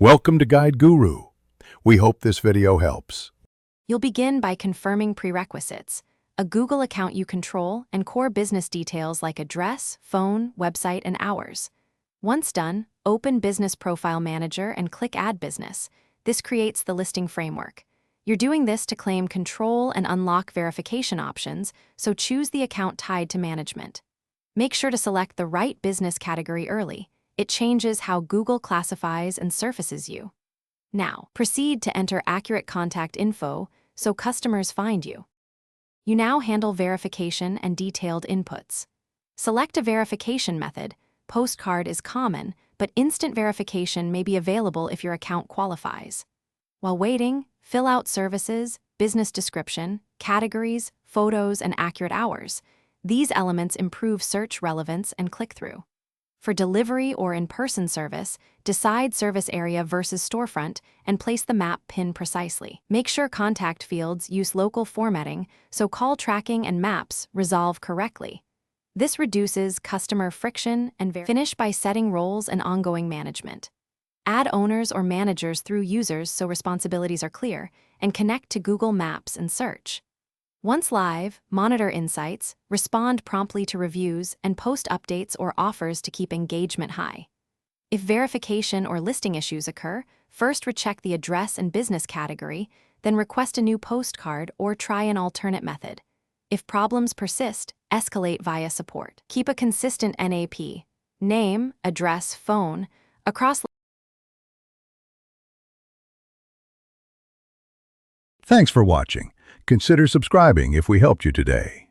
Welcome to Guide Guru. We hope this video helps. You'll begin by confirming prerequisites, a Google account you control, and core business details like address, phone, website, and hours. Once done, open Business Profile Manager and click Add Business. This creates the listing framework. You're doing this to claim control and unlock verification options, so choose the account tied to management. Make sure to select the right business category early. It changes how Google classifies and surfaces you. Now, proceed to enter accurate contact info so customers find you. You now handle verification and detailed inputs. Select a verification method. Postcard is common, but instant verification may be available if your account qualifies. While waiting, fill out services, business description, categories, photos, and accurate hours. These elements improve search relevance and click-through. For delivery or in-person service, decide service area versus storefront and place the map pin precisely. Make sure contact fields use local formatting so call tracking and maps resolve correctly. This reduces customer friction and finish by setting roles and ongoing management. Add owners or managers through users so responsibilities are clear, and connect to Google Maps and search. Once live, monitor insights, respond promptly to reviews, and post updates or offers to keep engagement high. If verification or listing issues occur, first recheck the address and business category, then request a new postcard or try an alternate method. If problems persist, escalate via support. Keep a consistent NAP, name, address, phone, across. Thanks for watching. Consider subscribing if we helped you today.